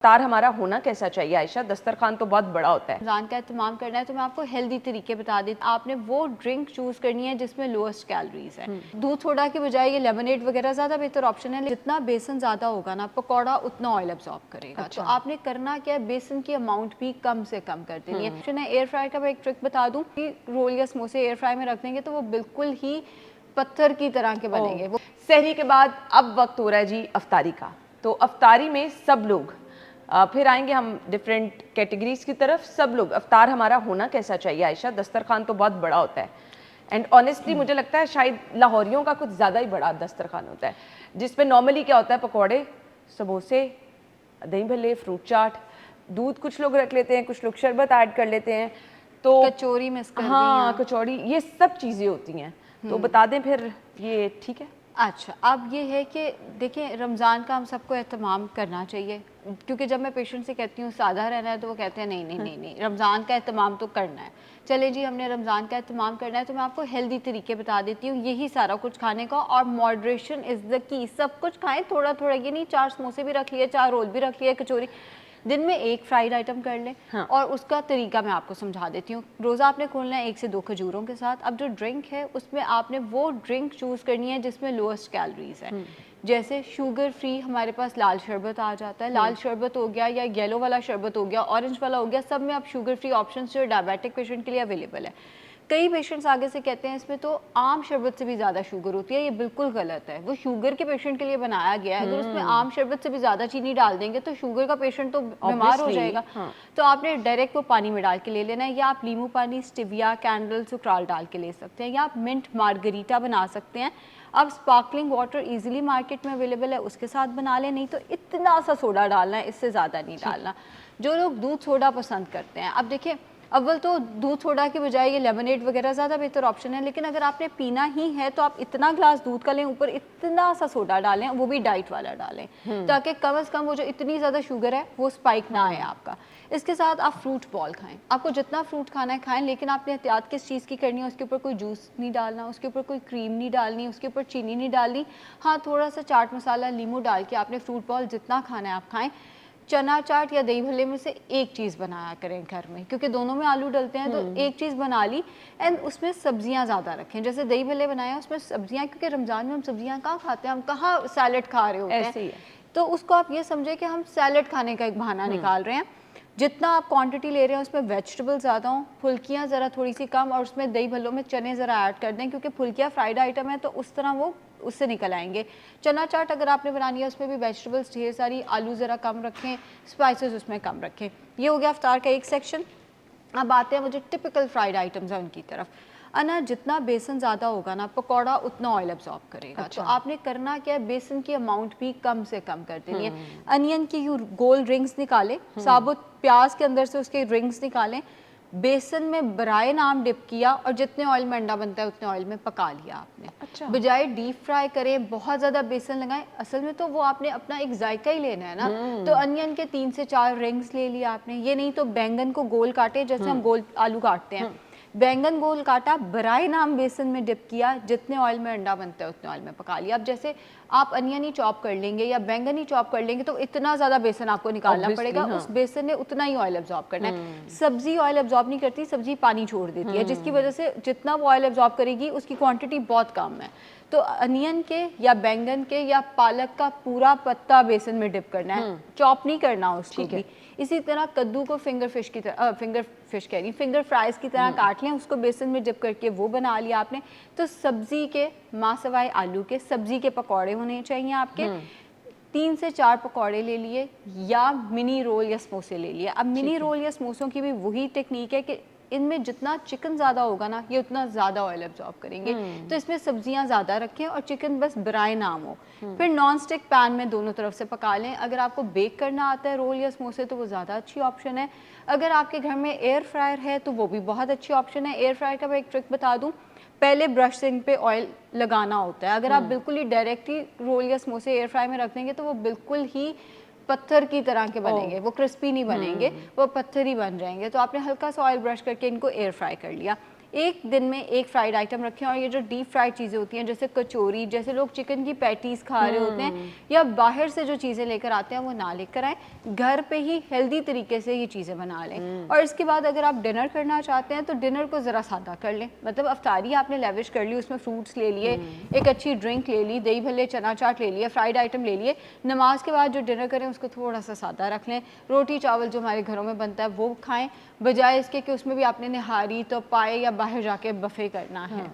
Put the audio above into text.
इफ्तार हमारा होना कैसा चाहिए आयशा? दस्तरखान तो बहुत बड़ा होता है। रमज़ान का एहतमाम करना है तो मैं आपको हेल्दी तरीके बता देती हूँ। आपने वो ड्रिंक चूज करनी है जिसमें लोएस्ट कैलोरीज है। दूध सोडा के बजाय ये लेमनेड वगैरह ज़्यादा बेहतर ऑप्शन है। जितना बेसन ज़्यादा होगा ना पकौड़ा उतना ऑयल एब्जॉर्ब करेगा। अच्छा। तो आपने करना क्या है, बेसन की अमाउंट भी कम से कम कर देनी है। ऑप्शन है एयर फ्रायर का। मैं एक ट्रिक बता दूँ कि रोल या समोसे एयर फ्राई में रख देंगे तो वो बिल्कुल ही पत्थर की तरह के बनेंगे। वो सहरी के बाद अब वक्त हो रहा है जी अफ्तारी का। तो अफ्तारी में सब लोग फिर आएंगे हम डिफरेंट कैटेगरीज की तरफ। सब लोग अफ्तार हमारा होना कैसा चाहिए आयशा? दस्तरखान तो बहुत बड़ा होता है एंड ऑनेस्टली मुझे लगता है शायद लाहौरियों का कुछ ज़्यादा ही बड़ा दस्तरखान होता है, जिसमें नॉर्मली क्या होता है, पकौड़े, समोसे, दही भल्ले, फ्रूट चाट, दूध कुछ लोग रख लेते हैं, कुछ लोग शरबत ऐड कर लेते हैं, तो कचौरी मिस कर दी। हाँ, कचौड़ी, ये सब चीज़ें होती हैं। तो बता दें फिर, ये ठीक है? अच्छा, अब ये है कि देखिए रमज़ान का हम सबको एहतमाम करना चाहिए, क्योंकि जब मैं पेशेंट से कहती हूँ सादा रहना है तो वो कहते हैं नहीं नहीं नहीं नहीं, रमज़ान का एहतमाम तो करना है। चले जी, हमने रमज़ान का एहतमाम करना है तो मैं आपको हेल्दी तरीके बता देती हूँ, यही सारा कुछ खाने का। और मॉडरेशन इज़ द की। सब कुछ खाएं थोड़ा थोड़ा, ये नहीं 4 समोसे भी रख लिए, 4 रोल भी रख लिए, कचौरी। दिन में एक फ्राइड आइटम कर लें। हाँ। और उसका तरीका मैं आपको समझा देती हूँ। रोज़ा आपने खोलना है 1 से 2 खजूरों के साथ। अब जो ड्रिंक है उसमें आपने वो ड्रिंक चूज़ करनी है जिसमें लोएस्ट कैलोरीज है। जैसे शुगर फ्री हमारे पास लाल शरबत आ जाता है। लाल शरबत हो गया या येलो वाला शरबत हो गया, ऑरेंज वाला हो गया, सब में आप शुगर फ्री ऑप्शन जो डायबिटिक पेशेंट के लिए अवेलेबल है। कई पेशेंट्स आगे से कहते हैं इसमें तो आम शरबत से भी ज़्यादा शुगर होती है। ये बिल्कुल गलत है। वो शुगर के पेशेंट के लिए बनाया गया है। अगर उसमें आम शरबत से भी ज़्यादा चीनी डाल देंगे तो शुगर का पेशेंट तो बीमार हो जाएगा। हाँ। तो आपने डायरेक्ट वो पानी में डाल के ले लेना है, या आप नींबू पानी, स्टिविया, कैंडल, सुक्राल डाल के ले सकते हैं, या आप मिंट मार्गरीटा बना सकते हैं। अब स्पार्कलिंग वाटर इजीली मार्केट में अवेलेबल है, उसके साथ बना लें। नहीं तो इतना सा सोडा डालना है, इससे ज़्यादा नहीं डालना। जो लोग दूध सोडा पसंद करते हैं, अब देखिए अव्वल तो दूध सोडा के बजाय ये लेमनेड वगैरह ज़्यादा बेहतर ऑप्शन है। लेकिन अगर आपने पीना ही है तो आप इतना ग्लास दूध का लें, ऊपर इतना सा सोडा डालें, वो भी डाइट वाला डालें, ताकि कम से कम वो जो इतनी ज़्यादा शुगर है वो स्पाइक ना आए आपका। इसके साथ आप फ्रूट बॉल खाएं। आपको जितना फ्रूट खाना है खाएं, लेकिन आपने एहतियात किस चीज़ की करनी है, उसके ऊपर कोई जूस नहीं डालना, उसके ऊपर कोई क्रीम नहीं डालनी, उसके ऊपर चीनी नहीं डालनी। हाँ, थोड़ा सा चाट मसाला, नींबू डाल के आपने फ्रूट बॉल जितना खाना है आप खाएं। चना चाट या दही भल्ले में से एक चीज़ बनाया करें घर में, क्योंकि दोनों में आलू डलते हैं। तो एक चीज़ बना ली एंड उसमें सब्जियां ज़्यादा रखें। जैसे दही भल्ले बनाए उसमें सब्जियां, क्योंकि रमज़ान में हम सब्जियां कहाँ खाते हैं, हम कहाँ सैलड खा रहे होते ऐसे ही हैं। है। तो उसको आप ये समझे कि हम सैलड खाने का एक बहाना निकाल रहे हैं। जितना आप क्वांटिटी ले रहे हैं उसमें वेजिटेबल ज़्यादा हों, फुल्कियाँ ज़रा थोड़ी सी कम, और उसमें दही भल्लों में चने ज़रा ऐड कर दें, क्योंकि फुल्कियाँ फ्राइड आइटम है तो उस तरह वो उससे निकल आएंगे। चना चाट अगर आपने बनानी है उसमें भी वेजिटेबल्स ढेर सारी, आलू ज़रा कम रखें, स्पाइसेस उसमें कम रखें। ये हो गया अफ्तार का एक सेक्शन। अब आते हैं मुझे टिपिकल फ्राइड आइटम्स हैं उनकी तरफ। अना जितना बेसन ज़्यादा होगा ना पकौड़ा उतना ऑयल एब्जॉर्ब करेगा। अच्छा। तो आपने करना क्या है, बेसन की अमाउंट भी कम से कम कर देनी है। अनियन की यू गोल रिंग्स निकालें, साबुत प्याज के अंदर से उसके रिंग्स निकालें, बेसन में बराए नाम डिप किया और जितने ऑयल में अंडा बनता है उतने ऑयल में पका लिया आपने। अच्छा। बजाय डीप फ्राई करें, बहुत ज़्यादा बेसन लगाएं। असल में तो वो आपने अपना एक जायका ही लेना है ना। तो अनियन के 3 से 4 रिंग्स ले लिया आपने। ये नहीं तो बैंगन को गोल काटे जैसे हम गोल आलू काटते हैं। बैंगन गोल काटा, बराए नाम बेसन में डिप किया, जितने ऑयल में अंडा बनता है उतने ऑयल में पका लिया। अब जैसे आप अनियन ही चॉप कर लेंगे या बैंगन ही चॉप कर लेंगे तो इतना ज़्यादा बेसन आपको निकालना पड़ेगा। हाँ। उस बेसन ने उतना ही ऑयल एब्जॉर्ब करना है। सब्जी ऑयल एब्जॉर्ब नहीं करती, सब्जी पानी छोड़ देती है, जिसकी वजह से जितना वो ऑयल एब्जॉर्ब करेगी उसकी क्वांटिटी बहुत कम है। तो अनियन के या बैंगन के या पालक का पूरा पत्ता बेसन में डिप करना है, चॉप नहीं करना उसको भी। इसी तरह कद्दू को फिंगर फिश कह रही, फिंगर फ्राइज की तरह काट लें, उसको बेसन में डिप करके वो बना लिया आपने। तो सब्जी के माँ सवाए आलू के सब्जी के पकौड़े होने चाहिए आपके। 3 से 4 पकौड़े ले लिए, या मिनी रोल या समोसे ले लिए। अब मिनी रोल या समोसों की भी वही टेक्निक है कि इनमें जितना चिकन ज़्यादा होगा ना, ये उतना ज़्यादा ऑयल एब्जॉर्ब करेंगे। तो इसमें सब्जियां ज़्यादा रखें और चिकन बस बराए नाम हो। फिर नॉन स्टिक पैन में दोनों तरफ से पका लें। अगर आपको बेक करना आता है रोल या समोसे तो वो ज़्यादा अच्छी ऑप्शन है। अगर आपके घर में एयर फ्रायर है तो वो भी बहुत अच्छी ऑप्शन है। एयर फ्रायर का मैं एक ट्रिक बता दूँ, पहले ब्रशिंग पे ऑयल लगाना होता है। अगर आप बिल्कुल ही डायरेक्ट ही रोल या समोसे एयर फ्राई में रख देंगे तो वो बिल्कुल ही पत्थर की तरह के बनेंगे, वो क्रिस्पी नहीं बनेंगे, वो पत्थर ही बन जाएंगे। तो आपने हल्का सा ऑयल ब्रश करके इनको एयर फ्राई कर लिया। एक दिन में एक फ्राइड आइटम रखें। और ये जो डीप फ्राइड चीज़ें होती हैं जैसे कचौरी, जैसे लोग चिकन की पैटीज़ खा रहे होते हैं या बाहर से जो चीज़ें लेकर आते हैं वो ना लेकर आएँ, घर पे ही हेल्दी तरीके से ये चीज़ें बना लें। और इसके बाद अगर आप डिनर करना चाहते हैं तो डिनर को ज़रा सादा कर लें, मतलब अफ्तारी आपने लेविश कर ली, उसमें फ्रूट्स ले लिए, एक अच्छी ड्रिंक ले ली, दही भल्ले चना चाट ले लिया, फ्राइड आइटम ले लिए। नमाज के बाद जो डिनर करें उसको थोड़ा सा सादा रख लें, रोटी चावल जो हमारे घरों में बनता है वो खाएं, बजाय इसके कि उसमें भी आपने निहारी तो पाए या बाहर जाके बफे करना है।